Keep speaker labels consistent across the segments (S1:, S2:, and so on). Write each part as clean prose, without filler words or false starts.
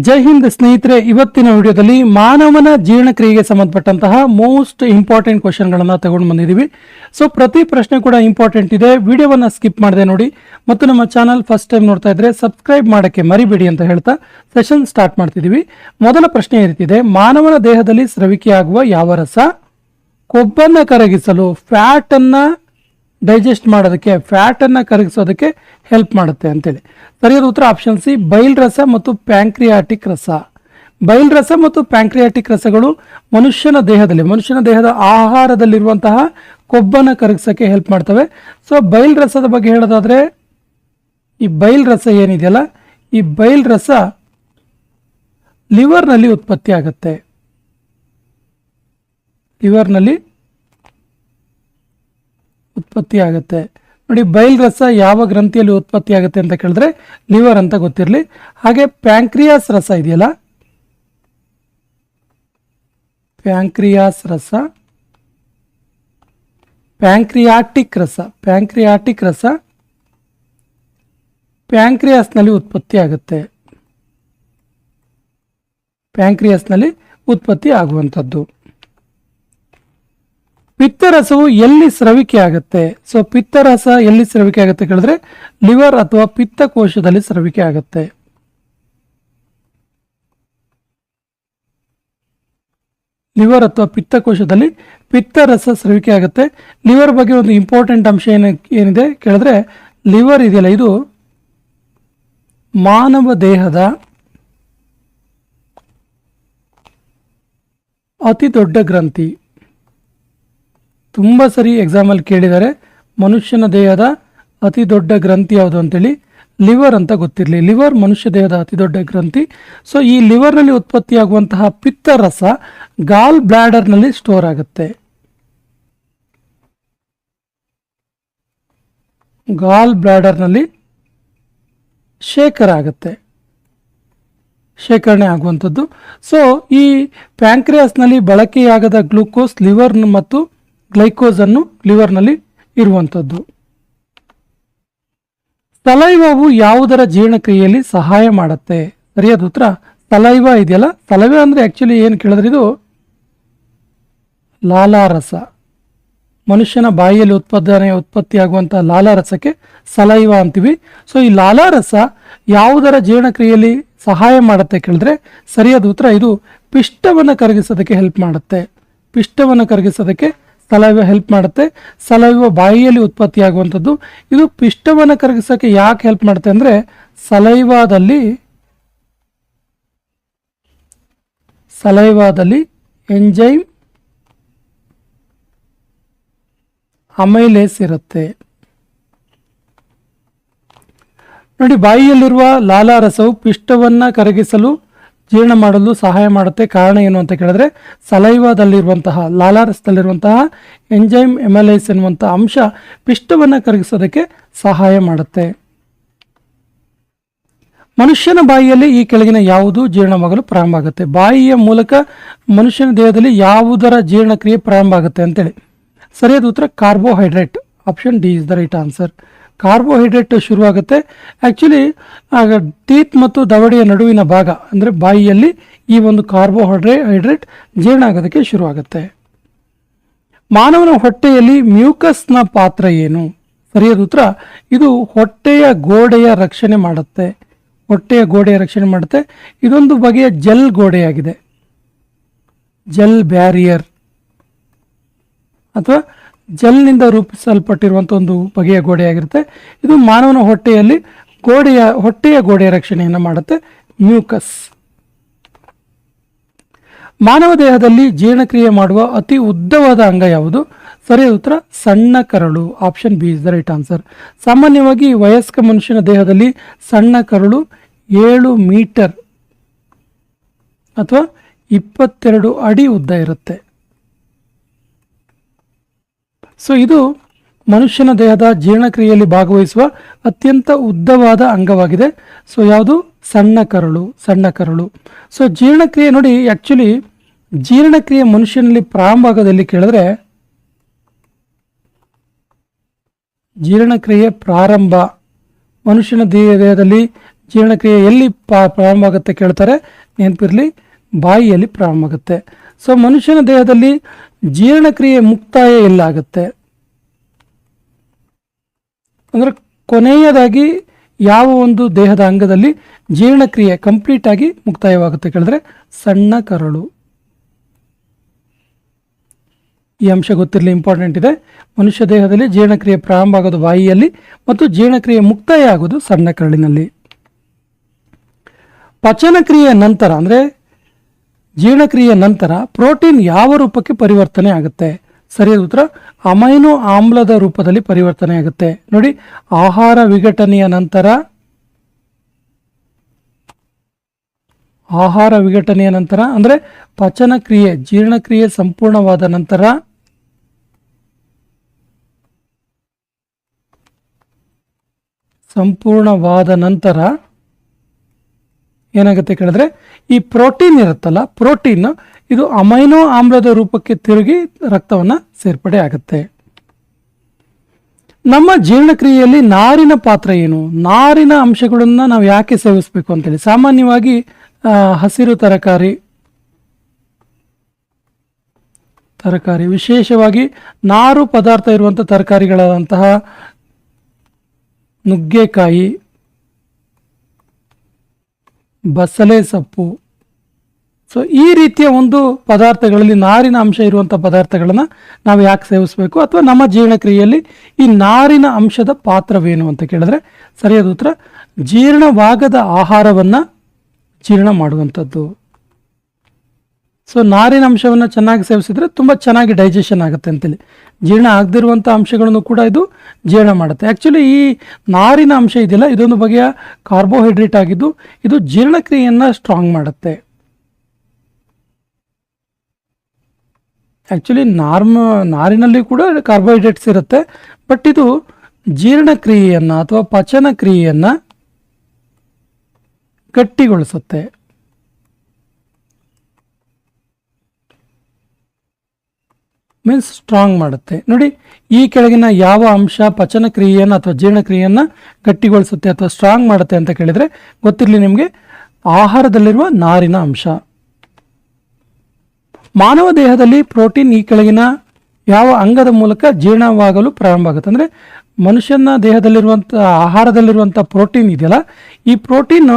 S1: ಜೈ ಹಿಂದ್ ಸ್ನೇಹಿತರೆ, ಇವತ್ತಿನ ವಿಡಿಯೋದಲ್ಲಿ ಮಾನವನ ಜೀರ್ಣಕ್ರಿಯೆಗೆ ಸಂಬಂಧಪಟ್ಟಂತಹ ಮೋಸ್ಟ್ ಇಂಪಾರ್ಟೆಂಟ್ ಕ್ವಶನ್ಗಳನ್ನು ತಗೊಂಡು ಬಂದಿದ್ದೀವಿ. ಸೊ ಪ್ರತಿ ಪ್ರಶ್ನೆ ಕೂಡ ಇಂಪಾರ್ಟೆಂಟ್ ಇದೆ. ವಿಡಿಯೋವನ್ನು ಸ್ಕಿಪ್ ಮಾಡದೆ ನೋಡಿ ಮತ್ತು ನಮ್ಮ ಚಾನಲ್ ಫಸ್ಟ್ ಟೈಮ್ ನೋಡ್ತಾ ಇದ್ರೆ ಸಬ್ಸ್ಕ್ರೈಬ್ ಮಾಡೋಕ್ಕೆ ಮರಿಬೇಡಿ ಅಂತ ಹೇಳ್ತಾ ಸೆಷನ್ ಸ್ಟಾರ್ಟ್ ಮಾಡ್ತಿದ್ದೀವಿ. ಮೊದಲ ಪ್ರಶ್ನೆ ಈ ರೀತಿ ಇದೆ: ಮಾನವನ ದೇಹದಲ್ಲಿ ಸ್ರವಿಕೆಯಾಗುವ ಯಾವ ರಸ ಕೊಬ್ಬನ್ನು ಕರಗಿಸಲು, ಫ್ಯಾಟ್ ಅನ್ನ ಡೈಜೆಸ್ಟ್ ಮಾಡೋದಕ್ಕೆ, ಫ್ಯಾಟ್ ಅನ್ನ ಕರಗಿಸೋದಕ್ಕೆ ಹೆಲ್ಪ್ ಮಾಡುತ್ತೆ ಅಂತೇಳಿ? ಸರಿಯಾದ ಉತ್ತರ ಆಪ್ಷನ್ ಸಿ, ಬೈಲ್ ರಸ ಮತ್ತು ಪ್ಯಾಂಕ್ರಿಯಾಟಿಕ್ ರಸ. ಬೈಲ್ ರಸ ಮತ್ತು ಪ್ಯಾಂಕ್ರಿಯಾಟಿಕ್ ರಸಗಳು ಮನುಷ್ಯನ ದೇಹದ ಆಹಾರದಲ್ಲಿರುವಂತಹ ಕೊಬ್ಬನ್ನು ಕರಗಿಸೋಕ್ಕೆ ಹೆಲ್ಪ್ ಮಾಡ್ತವೆ. ಸೊ ಬೈಲ್ ರಸದ ಬಗ್ಗೆ ಹೇಳೋದಾದ್ರೆ, ಈ ಬೈಲ್ ರಸ ಏನಿದೆಯಲ್ಲ, ಈ ಬೈಲ್ ರಸ ಲಿವರ್ನಲ್ಲಿ ಉತ್ಪತ್ತಿ ಆಗುತ್ತೆ. ನೋಡಿ, ಬೈಲ್ ರಸ ಯಾವ ಗ್ರಂಥಿಯಲ್ಲಿ ಉತ್ಪತ್ತಿ ಆಗುತ್ತೆ ಅಂತ ಕೇಳಿದ್ರೆ ಲಿವರ್ ಅಂತ ಗೊತ್ತಿರಲಿ. ಹಾಗೆ ಪ್ಯಾಂಕ್ರಿಯಾಸ್ ರಸ ಇದೆಯಲ್ಲ, ಪ್ಯಾಂಕ್ರಿಯಾಸ್ ರಸ, ಪ್ಯಾಂಕ್ರಿಯಾಟಿಕ್ ರಸ ಪ್ಯಾಂಕ್ರಿಯಾಸ್ನಲ್ಲಿ ಉತ್ಪತ್ತಿ ಆಗುವಂಥದ್ದು. ಪಿತ್ತರಸವು ಎಲ್ಲಿ ಸ್ರವಿಕೆ ಆಗುತ್ತೆ? ಸೊ ಪಿತ್ತರಸ ಎಲ್ಲಿ ಸ್ರವಿಕೆ ಆಗುತ್ತೆ ಕೇಳಿದ್ರೆ ಲಿವರ್ ಅಥವಾ ಪಿತ್ತಕೋಶದಲ್ಲಿ ಸ್ರವಿಕೆ ಆಗುತ್ತೆ. ಲಿವರ್ ಅಥವಾ ಪಿತ್ತಕೋಶದಲ್ಲಿ ಪಿತ್ತರಸ ಸ್ರವಿಕೆ ಆಗುತ್ತೆ. ಲಿವರ್ ಬಗ್ಗೆ ಒಂದು ಇಂಪಾರ್ಟೆಂಟ್ ಅಂಶ ಏನಿದೆ ಕೇಳಿದ್ರೆ, ಲಿವರ್ ಇದೆಯಲ್ಲ, ಇದು ಮಾನವ ದೇಹದ ಅತಿ ದೊಡ್ಡ ಗ್ರಂಥಿ. ತುಂಬ ಸರಿ ಎಕ್ಸಾಮಲ್ಲಿ ಕೇಳಿದ್ದಾರೆ, ಮನುಷ್ಯನ ದೇಹದ ಅತಿ ದೊಡ್ಡ ಗ್ರಂಥಿ ಯಾವುದು ಅಂತೇಳಿ. ಲಿವರ್ ಅಂತ ಗೊತ್ತಿರಲಿ. ಲಿವರ್ ಮನುಷ್ಯ ದೇಹದ ಅತಿ ದೊಡ್ಡ ಗ್ರಂಥಿ. ಸೊ ಈ ಲಿವರ್ನಲ್ಲಿ ಉತ್ಪತ್ತಿಯಾಗುವಂತಹ ಪಿತ್ತರಸ ಗಾಲ್ ಬ್ಲಾಡರ್ನಲ್ಲಿ ಸ್ಟೋರ್ ಆಗುತ್ತೆ. ಗಾಲ್ ಬ್ಲಾಡರ್ನಲ್ಲಿ ಶೇಖರಣೆ ಆಗುವಂಥದ್ದು. ಸೊ ಈ ಪ್ಯಾಂಕ್ರಿಯಾಸ್ನಲ್ಲಿ ಬಳಕೆಯಾಗದ ಗ್ಲೂಕೋಸ್ ಲಿವರ್ ಮತ್ತು ಗ್ಲೈಕೋಸ್ ಅನ್ನು ಲಿವರ್ನಲ್ಲಿ ಇರುವಂಥದ್ದು. ಸಲೈವವು ಯಾವುದರ ಜೀರ್ಣಕ್ರಿಯೆಯಲ್ಲಿ ಸಹಾಯ ಮಾಡುತ್ತೆ? ಸರಿಯಾದ ಉತ್ತರ ಸಲೈವ ಇದೆಯಲ್ಲ, ಸಲೈವ ಅಂದ್ರೆ ಆಕ್ಚುಲಿ ಏನು ಕೇಳಿದ್ರೆ ಇದು ಲಾಲಾರಸ. ಮನುಷ್ಯನ ಬಾಯಿಯಲ್ಲಿ ಉತ್ಪತ್ತಿಯಾಗುವಂತಹ ಲಾಲಾರಸಕ್ಕೆ ಸಲೈವ ಅಂತೀವಿ. ಸೊ ಈ ಲಾಲಾರಸ ಯಾವುದರ ಜೀರ್ಣಕ್ರಿಯೆಯಲ್ಲಿ ಸಹಾಯ ಮಾಡುತ್ತೆ ಕೇಳಿದ್ರೆ ಸರಿಯಾದ ಉತ್ತರ ಇದು ಪಿಷ್ಟವನ್ನು ಕರಗಿಸೋದಕ್ಕೆ ಹೆಲ್ಪ್ ಮಾಡುತ್ತೆ. ಸಲೈವ ಹೆಲ್ಪ್ ಮಾಡುತ್ತೆ. ಸಲೈವ ಬಾಯಿಯಲ್ಲಿ ಉತ್ಪತ್ತಿಯಾಗುವಂಥದ್ದು. ಇದು ಪಿಷ್ಟವನ್ನು ಕರಗಿಸೋಕೆ ಯಾಕೆ ಹೆಲ್ಪ್ ಮಾಡುತ್ತೆ ಅಂದರೆ, ಸಲೈವಾದಲ್ಲಿ ಎಂಜೈಮ್ ಅಮೈಲೇಸ್ ಇರುತ್ತೆ. ನೋಡಿ, ಬಾಯಿಯಲ್ಲಿರುವ ಲಾಲಾರಸವು ಪಿಷ್ಟವನ್ನು ಕರಗಿಸಲು, ಜೀರ್ಣ ಮಾಡಲು ಸಹಾಯ ಮಾಡುತ್ತೆ. ಕಾರಣ ಏನು ಅಂತ ಕೇಳಿದ್ರೆ, ಸಲೈವಾದಲ್ಲಿರುವಂತಹ, ಲಾಲಾರಸದಲ್ಲಿರುವಂತಹ ಎಂಜೈಮ್ ಎಮೈಲೇಸ್ ಎನ್ನುವಂತಹ ಅಂಶ ಪಿಷ್ಟವನ್ನು ಕರಗಿಸೋದಕ್ಕೆ ಸಹಾಯ ಮಾಡುತ್ತೆ. ಮನುಷ್ಯನ ಬಾಯಿಯಲ್ಲಿ ಈ ಕೆಳಗಿನ ಯಾವುದು ಜೀರ್ಣವಾಗಲು ಪ್ರಾರಂಭ ಆಗುತ್ತೆ? ಬಾಯಿಯ ಮೂಲಕ ಮನುಷ್ಯನ ದೇಹದಲ್ಲಿ ಯಾವುದರ ಜೀರ್ಣಕ್ರಿಯೆ ಪ್ರಾರಂಭ ಆಗುತ್ತೆ ಅಂತೇಳಿ? ಸರಿಯಾದ ಉತ್ತರ carbohydrate. Option D is the right answer. Carbohydrate ಶುರುವಾಗುತ್ತೆ. ಆ್ಯಕ್ಚುಲಿ ಟೀತ್ ಮತ್ತು ದವಡೆಯ ನಡುವಿನ ಭಾಗ ಅಂದರೆ ಬಾಯಿಯಲ್ಲಿ ಈ ಒಂದು ಕಾರ್ಬೋಹೈಡ್ರೇಟ್ ಜೀರ್ಣ ಆಗೋದಕ್ಕೆ ಶುರುವಾಗುತ್ತೆ. ಮಾನವನ ಹೊಟ್ಟೆಯಲ್ಲಿ ಮ್ಯೂಕಸ್ನ ಪಾತ್ರ ಏನು? ಸರಿಯಾದ ಉತ್ತರ ಇದು ಹೊಟ್ಟೆಯ ಗೋಡೆಯ ರಕ್ಷಣೆ ಮಾಡುತ್ತೆ. ಇದೊಂದು ಬಗೆಯ ಜೆಲ್ ಗೋಡೆಯಾಗಿದೆ. ಜೆಲ್ ಬ್ಯಾರಿಯರ್ ಅಥವಾ ಜೆಲ್ನಿಂದ ರೂಪಿಸಲ್ಪಟ್ಟಿರುವಂಥ ಒಂದು ಬಗೆಯ ಗೋಡೆಯಾಗಿರುತ್ತೆ. ಇದು ಮಾನವನ ಹೊಟ್ಟೆಯ ಗೋಡೆಯ ರಕ್ಷಣೆಯನ್ನು ಮಾಡುತ್ತೆ, ಮ್ಯೂಕಸ್. ಮಾನವ ದೇಹದಲ್ಲಿ ಜೀರ್ಣಕ್ರಿಯೆ ಮಾಡುವ ಅತಿ ಉದ್ದವಾದ ಅಂಗ ಯಾವುದು? ಸರಿಯಾದ ಉತ್ತರ ಸಣ್ಣ ಕರಳು. Option B is the right answer. ಸಾಮಾನ್ಯವಾಗಿ ವಯಸ್ಕ ಮನುಷ್ಯನ ದೇಹದಲ್ಲಿ ಸಣ್ಣ ಕರಳು 7 ಮೀಟರ್ ಅಥವಾ 22 ಅಡಿ ಉದ್ದ ಇರುತ್ತೆ. ಸೊ ಇದು ಮನುಷ್ಯನ ದೇಹದ ಜೀರ್ಣಕ್ರಿಯೆಯಲ್ಲಿ ಭಾಗವಹಿಸುವ ಅತ್ಯಂತ ಉದ್ದವಾದ ಅಂಗವಾಗಿದೆ. ಸೊ ಯಾವುದು? ಸಣ್ಣ ಕರಳು. ಸೊ ಜೀರ್ಣಕ್ರಿಯೆ ನೋಡಿ, ಆ್ಯಕ್ಚುಲಿ ಜೀರ್ಣಕ್ರಿಯೆ ಮನುಷ್ಯನಲ್ಲಿ ಪ್ರಾರಂಭ ಆಗೋದಲ್ಲಿ ಕೇಳಿದ್ರೆ, ಜೀರ್ಣಕ್ರಿಯೆ ಪ್ರಾರಂಭ ಮನುಷ್ಯನ ದೇಹದಲ್ಲಿ ಜೀರ್ಣಕ್ರಿಯೆ ಎಲ್ಲಿ ಪ್ರಾರಂಭ ಆಗುತ್ತೆ ಕೇಳ್ತಾರೆ, ನೆನಪಿರಲಿ, ಬಾಯಿಯಲ್ಲಿ ಪ್ರಾರಂಭ ಆಗುತ್ತೆ. ಸೊ ಮನುಷ್ಯನ ದೇಹದಲ್ಲಿ ಜೀರ್ಣಕ್ರಿಯೆ ಮುಕ್ತಾಯ ಎಲ್ಲಾಗುತ್ತೆ ಅಂದರೆ ಕೊನೆಯದಾಗಿ ಯಾವ ಒಂದು ದೇಹದ ಅಂಗದಲ್ಲಿ ಜೀರ್ಣಕ್ರಿಯೆ ಕಂಪ್ಲೀಟ್ ಆಗಿ ಮುಕ್ತಾಯವಾಗುತ್ತೆ ಕೇಳಿದ್ರೆ ಸಣ್ಣ ಕರಳು. ಈ ಅಂಶ ಗೊತ್ತಿರಲಿ, ಇಂಪಾರ್ಟೆಂಟ್ ಇದೆ. ಮನುಷ್ಯ ದೇಹದಲ್ಲಿ ಜೀರ್ಣಕ್ರಿಯೆ ಪ್ರಾರಂಭ ಆಗೋದು ಬಾಯಿಯಲ್ಲಿ ಮತ್ತು ಜೀರ್ಣಕ್ರಿಯೆ ಮುಕ್ತಾಯ ಆಗೋದು ಸಣ್ಣ ಕರಳಿನಲ್ಲಿ. ಪಚನಕ್ರಿಯೆಯ ನಂತರ ಅಂದರೆ ಜೀರ್ಣಕ್ರಿಯೆಯ ನಂತರ ಪ್ರೋಟೀನ್ ಯಾವ ರೂಪಕ್ಕೆ ಪರಿವರ್ತನೆ ಆಗುತ್ತೆ? ಸರಿಯಾದ ಉತ್ತರ ಅಮೈನೋ ಆಮ್ಲದ ರೂಪದಲ್ಲಿ ಪರಿವರ್ತನೆ ಆಗುತ್ತೆ. ನೋಡಿ, ಆಹಾರ ವಿಘಟನೆಯ ನಂತರ ಅಂದರೆ ಪಚನಕ್ರಿಯೆ ಜೀರ್ಣಕ್ರಿಯೆ ಸಂಪೂರ್ಣವಾದ ನಂತರ ಏನಾಗುತ್ತೆ ಕೇಳಿದ್ರೆ ಈ ಪ್ರೋಟೀನ್ ಇರುತ್ತಲ್ಲ, ಪ್ರೋಟೀನ್ ಇದು ಅಮೈನೋ ಆಮ್ಲದ ರೂಪಕ್ಕೆ ತಿರುಗಿ ರಕ್ತವನ್ನು ಸೇರ್ಪಡೆ ಆಗುತ್ತೆ. ನಮ್ಮ ಜೀರ್ಣಕ್ರಿಯೆಯಲ್ಲಿ ನಾರಿನ ಪಾತ್ರ ಏನು? ನಾರಿನ ಅಂಶಗಳನ್ನು ನಾವು ಯಾಕೆ ಸೇವಿಸಬೇಕು ಅಂತೇಳಿ, ಸಾಮಾನ್ಯವಾಗಿ ಹಸಿರು ತರಕಾರಿ ವಿಶೇಷವಾಗಿ ನಾರು ಪದಾರ್ಥ ಇರುವಂಥ ತರಕಾರಿಗಳಾದಂತಹ ನುಗ್ಗೆಕಾಯಿ, ಬಸಳೆ ಸೊಪ್ಪು, ಸೊ ಈ ರೀತಿಯ ಒಂದು ಪದಾರ್ಥಗಳಲ್ಲಿ ನಾರಿನ ಅಂಶ ಇರುವಂಥ ಪದಾರ್ಥಗಳನ್ನು ನಾವು ಯಾಕೆ ಸೇವಿಸಬೇಕು, ಅಥವಾ ನಮ್ಮ ಜೀರ್ಣಕ್ರಿಯೆಯಲ್ಲಿ ಈ ನಾರಿನ ಅಂಶದ ಪಾತ್ರವೇನು ಅಂತ ಕೇಳಿದ್ರೆ ಸರಿಯಾದ ಉತ್ತರ ಜೀರ್ಣವಾಗದ ಆಹಾರವನ್ನು ಜೀರ್ಣ ಮಾಡುವಂಥದ್ದು. ಸೊ ನಾರಿನ ಅಂಶವನ್ನು ಚೆನ್ನಾಗಿ ಸೇವಿಸಿದ್ರೆ ತುಂಬ ಚೆನ್ನಾಗಿ ಡೈಜೆಷನ್ ಆಗುತ್ತೆ ಅಂತೇಳಿ. ಜೀರ್ಣ ಆಗದಿರುವಂಥ ಅಂಶಗಳನ್ನು ಕೂಡ ಇದು ಜೀರ್ಣ ಮಾಡುತ್ತೆ. ಆ್ಯಕ್ಚುಲಿ ಈ ನಾರಿನ ಅಂಶ ಇದೆಯಲ್ಲ, ಇದೊಂದು ಬಗೆಯ ಕಾರ್ಬೋಹೈಡ್ರೇಟ್ ಆಗಿದ್ದು ಇದು ಜೀರ್ಣಕ್ರಿಯೆಯನ್ನು ಸ್ಟ್ರಾಂಗ್ ಮಾಡುತ್ತೆ. ಆ್ಯಕ್ಚುಲಿ ನಾರಿನಲ್ಲಿ ಕೂಡ ಕಾರ್ಬೋಹೈಡ್ರೇಟ್ಸ್ ಇರುತ್ತೆ, ಬಟ್ ಇದು ಜೀರ್ಣಕ್ರಿಯೆಯನ್ನು ಅಥವಾ ಪಚನ ಕ್ರಿಯೆಯನ್ನು ಗಟ್ಟಿಗೊಳಿಸುತ್ತೆ. ಮೀನ್ಸ್ ಸ್ಟ್ರಾಂಗ್ ಮಾಡುತ್ತೆ. ನೋಡಿ, ಈ ಕೆಳಗಿನ ಯಾವ ಅಂಶ ಪಚನ ಕ್ರಿಯೆಯನ್ನು ಅಥವಾ ಜೀರ್ಣಕ್ರಿಯೆಯನ್ನು ಗಟ್ಟಿಗೊಳಿಸುತ್ತೆ ಅಥವಾ ಸ್ಟ್ರಾಂಗ್ ಮಾಡುತ್ತೆ ಅಂತ ಕೇಳಿದರೆ ಗೊತ್ತಿರಲಿ ನಿಮಗೆ, ಆಹಾರದಲ್ಲಿರುವ ನಾರಿನ ಅಂಶ. ಮಾನವ ದೇಹದಲ್ಲಿ ಪ್ರೋಟೀನ್ ಈ ಕೆಳಗಿನ ಯಾವ ಅಂಗದ ಮೂಲಕ ಜೀರ್ಣವಾಗಲು ಪ್ರಾರಂಭ ಆಗುತ್ತೆ? ಅಂದರೆ ಮನುಷ್ಯನ ದೇಹದಲ್ಲಿರುವಂಥ ಆಹಾರದಲ್ಲಿರುವಂಥ ಪ್ರೋಟೀನ್ ಇದೆಯಲ್ಲ, ಈ ಪ್ರೋಟೀನ್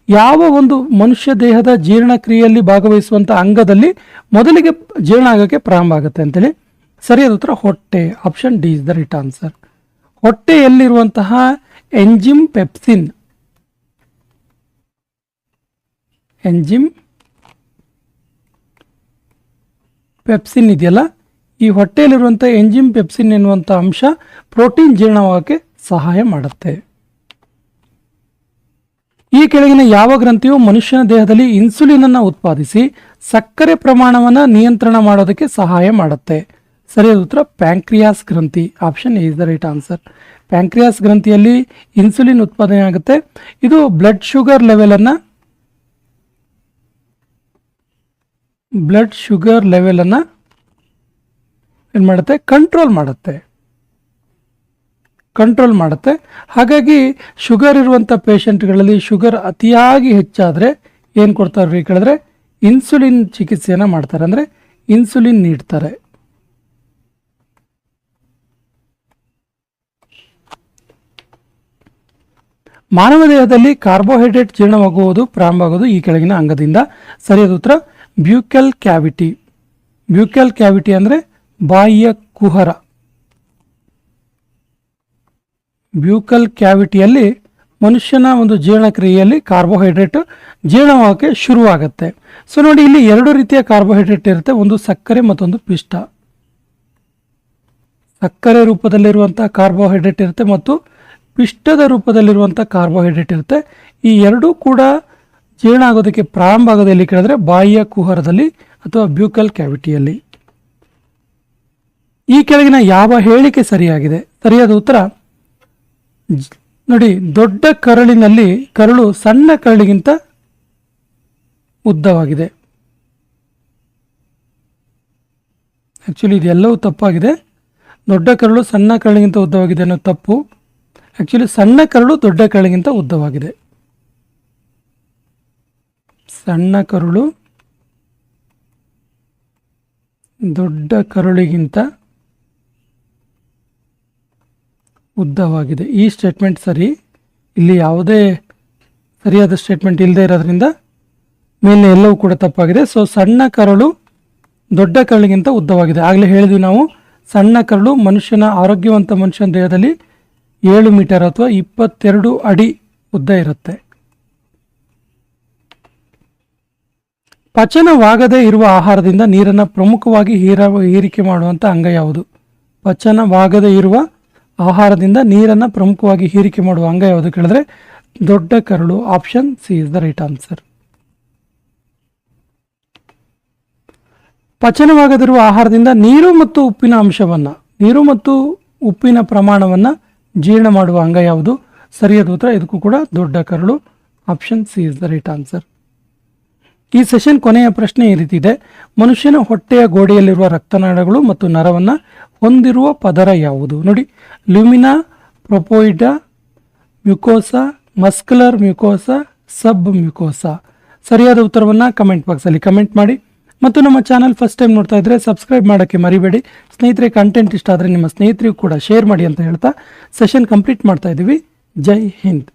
S1: ಯಾವ ಒಂದು ಮನುಷ್ಯ ದೇಹದ ಜೀರ್ಣಕ್ರಿಯೆಯಲ್ಲಿ ಭಾಗವಹಿಸುವಂಥ ಅಂಗದಲ್ಲಿ ಮೊದಲಿಗೆ ಜೀರ್ಣ ಆಗೋಕ್ಕೆ ಪ್ರಾರಂಭ ಆಗುತ್ತೆ ಅಂತೇಳಿ. ಸರಿಯಾದ ಉತ್ತರ ಹೊಟ್ಟೆ. Option D is the right answer. ಹೊಟ್ಟೆಯಲ್ಲಿರುವಂತಹ ಎಂಜಿಮ್ ಪೆಪ್ಸಿನ್ ಇದೆಯಲ್ಲ, ಈ ಹೊಟ್ಟೆಯಲ್ಲಿರುವಂಥ ಎಂಜಿಮ್ ಪೆಪ್ಸಿನ್ ಎನ್ನುವಂಥ ಅಂಶ ಪ್ರೋಟೀನ್ ಜೀರ್ಣವಾಗಕ್ಕೆ ಸಹಾಯ ಮಾಡುತ್ತೆ. ಈ ಕೆಳಗಿನ ಯಾವ ಗ್ರಂಥಿಯು ಮನುಷ್ಯನ ದೇಹದಲ್ಲಿ ಇನ್ಸುಲಿನ್ ಅನ್ನು ಉತ್ಪಾದಿಸಿ ಸಕ್ಕರೆ ಪ್ರಮಾಣವನ್ನು ನಿಯಂತ್ರಣ ಮಾಡೋದಕ್ಕೆ ಸಹಾಯ ಮಾಡುತ್ತೆ? ಸರಿಯಾದ ಉತ್ತರ ಪ್ಯಾಂಕ್ರಿಯಾಸ್ ಗ್ರಂಥಿ. Option A is the right answer. Pancreas ಗ್ರಂಥಿಯಲ್ಲಿ ಇನ್ಸುಲಿನ್ ಉತ್ಪಾದನೆ ಆಗುತ್ತೆ. ಇದು ಬ್ಲಡ್ ಶುಗರ್ ಲೆವೆಲನ್ನು ಏನು ಮಾಡುತ್ತೆ? ಕಂಟ್ರೋಲ್ ಮಾಡುತ್ತೆ. ಹಾಗಾಗಿ ಶುಗರ್ ಇರುವಂಥ ಪೇಷಂಟ್ಗಳಲ್ಲಿ ಶುಗರ್ ಅತಿಯಾಗಿ ಹೆಚ್ಚಾದರೆ ಏನು ಕೊಡ್ತಾರೆ ಕೇಳಿದ್ರೆ ಇನ್ಸುಲಿನ್ ಚಿಕಿತ್ಸೆಯನ್ನು ಮಾಡ್ತಾರೆ, ಅಂದರೆ ಇನ್ಸುಲಿನ್ ನೀಡ್ತಾರೆ. ಮಾನವ ದೇಹದಲ್ಲಿ ಕಾರ್ಬೋಹೈಡ್ರೇಟ್ ಜೀರ್ಣವಾಗುವುದು ಪ್ರಾರಂಭ ಆಗೋದು ಈ ಕೆಳಗಿನ ಅಂಗದಿಂದ. ಸರಿಯಾದ ಉತ್ತರ ಬ್ಯೂಕಲ್ ಕ್ಯಾವಿಟಿ ಅಂದರೆ ಬಾಯಿಯ ಕುಹರ. ಬ್ಯೂಕಲ್ ಕ್ಯಾವಿಟಿಯಲ್ಲಿ ಮನುಷ್ಯನ ಒಂದು ಜೀರ್ಣಕ್ರಿಯೆಯಲ್ಲಿ ಕಾರ್ಬೋಹೈಡ್ರೇಟ್ ಜೀರ್ಣವಾಗಕ್ಕೆ ಶುರುವಾಗುತ್ತೆ. ಸೊ ನೋಡಿ, ಇಲ್ಲಿ ಎರಡು ರೀತಿಯ ಕಾರ್ಬೋಹೈಡ್ರೇಟ್ ಇರುತ್ತೆ, ಒಂದು ಸಕ್ಕರೆ ಮತ್ತೊಂದು ಪಿಷ್ಟ. ಸಕ್ಕರೆ ರೂಪದಲ್ಲಿರುವಂಥ ಕಾರ್ಬೋಹೈಡ್ರೇಟ್ ಇರುತ್ತೆ ಮತ್ತು ಪಿಷ್ಟದ ರೂಪದಲ್ಲಿರುವಂಥ ಕಾರ್ಬೋಹೈಡ್ರೇಟ್ ಇರುತ್ತೆ. ಈ ಎರಡೂ ಕೂಡ ಜೀರ್ಣ ಆಗೋದಕ್ಕೆ ಪ್ರಾರಂಭ ಆಗೋದು ಎಲ್ಲಿ ಕೇಳಿದ್ರೆ ಬಾಯಿಯ ಕುಹರದಲ್ಲಿ ಅಥವಾ ಬ್ಯೂಕಲ್ ಕ್ಯಾವಿಟಿಯಲ್ಲಿ. ಈ ಕೆಳಗಿನ ಯಾವ ಹೇಳಿಕೆ ಸರಿಯಾಗಿದೆ? ಸರಿಯಾದ ಉತ್ತರ ನೋಡಿ, ದೊಡ್ಡ ಕರಳಿನಲ್ಲಿ ಕರಳು ಸಣ್ಣ ಕರಳಿಗಿಂತ ಉದ್ದವಾಗಿದೆ. ಆ್ಯಕ್ಚುಲಿ ಇದೆಲ್ಲವೂ ತಪ್ಪಾಗಿದೆ. ದೊಡ್ಡ ಕರಳು ಸಣ್ಣ ಕರಳಿಗಿಂತ ಉದ್ದವಾಗಿದೆ ಅನ್ನೋ ತಪ್ಪು. ಆ್ಯಕ್ಚುಲಿ ಸಣ್ಣ ಕರಳು ದೊಡ್ಡ ಕರಳಿಗಿಂತ ಉದ್ದವಾಗಿದೆ. ಸಣ್ಣ ಕರುಳು ದೊಡ್ಡ ಕರುಳಿಗಿಂತ ಉದ್ದವಾಗಿದೆ. ಈ ಸ್ಟೇಟ್ಮೆಂಟ್ ಸರಿ. ಇಲ್ಲಿ ಯಾವುದೇ ಸರಿಯಾದ ಸ್ಟೇಟ್ಮೆಂಟ್ ಇಲ್ಲದೆ ಇರೋದ್ರಿಂದ ಮೇಲೆ ಎಲ್ಲವೂ ಕೂಡ ತಪ್ಪಾಗಿದೆ. ಸೊ ಸಣ್ಣ ಕರಳು ದೊಡ್ಡ ಕರಳಿಗಿಂತ ಉದ್ದವಾಗಿದೆ. ಆಗಲೇ ಹೇಳಿದ್ವಿ ನಾವು, ಸಣ್ಣ ಕರಳು ಆರೋಗ್ಯವಂತ ಮನುಷ್ಯನ ದೇಹದಲ್ಲಿ 7 ಮೀಟರ್ ಅಥವಾ 22 ಅಡಿ ಉದ್ದ ಇರುತ್ತೆ. ಪಚನವಾಗದೇ ಇರುವ ಆಹಾರದಿಂದ ನೀರನ್ನು ಪ್ರಮುಖವಾಗಿ ಹೀರಿಕೆ ಮಾಡುವಂಥ ಅಂಗ ಯಾವುದು? ಪಚನವಾಗದೇ ಇರುವ ಆಹಾರದಿಂದ ನೀರನ್ನು ಪ್ರಮುಖವಾಗಿ ಹೀರಿಕೆ ಮಾಡುವ ಅಂಗ ಯಾವುದು ಕೇಳಿದ್ರೆ ದೊಡ್ಡ ಕರಳು. Option C is the right answer. ಪಚನವಾಗದಿರುವ ಆಹಾರದಿಂದ ನೀರು ಮತ್ತು ಉಪ್ಪಿನ ಪ್ರಮಾಣವನ್ನು ಜೀರ್ಣ ಮಾಡುವ ಅಂಗ ಯಾವುದು? ಸರಿಯಾದ ಉತ್ತರ ಇದಕ್ಕೂ ಕೂಡ ದೊಡ್ಡ ಕರಳು. Option C is the right answer. ಈ ಸೆಷನ್ ಕೊನೆಯ ಪ್ರಶ್ನೆ ಈ ರೀತಿ ಇದೆ. ಮನುಷ್ಯನ ಹೊಟ್ಟೆಯ ಗೋಡೆಯಲ್ಲಿರುವ ರಕ್ತನಾಳಗಳು ಮತ್ತು ನರವನ್ನು ಹೊಂದಿರುವ ಪದರ ಯಾವುದು? ನೋಡಿ, ಲ್ಯೂಮಿನಾ, ಪ್ರೊಪೋಯಿಡಾ, ಮ್ಯುಕೋಸಾ, ಮಸ್ಕ್ಯುಲರ್ ಮ್ಯುಕೋಸಾ, ಸಬ್ ಮ್ಯುಕೋಸಾ. ಸರಿಯಾದ ಉತ್ತರವನ್ನು ಕಮೆಂಟ್ ಬಾಕ್ಸಲ್ಲಿ ಕಮೆಂಟ್ ಮಾಡಿ. ಮತ್ತು ನಮ್ಮ ಚಾನಲ್ ಫಸ್ಟ್ ಟೈಮ್ ನೋಡ್ತಾ ಇದ್ದರೆ ಸಬ್ಸ್ಕ್ರೈಬ್ ಮಾಡೋಕ್ಕೆ ಮರಿಬೇಡಿ. ಸ್ನೇಹಿತರೆ, ಕಂಟೆಂಟ್ ಇಷ್ಟ ಆದರೆ ನಿಮ್ಮ ಸ್ನೇಹಿತರಿಗೂ ಕೂಡ ಶೇರ್ ಮಾಡಿ ಅಂತ ಹೇಳ್ತಾ ಸೆಷನ್ ಕಂಪ್ಲೀಟ್ ಮಾಡ್ತಾ ಇದ್ದೀವಿ. ಜೈ ಹಿಂದ್.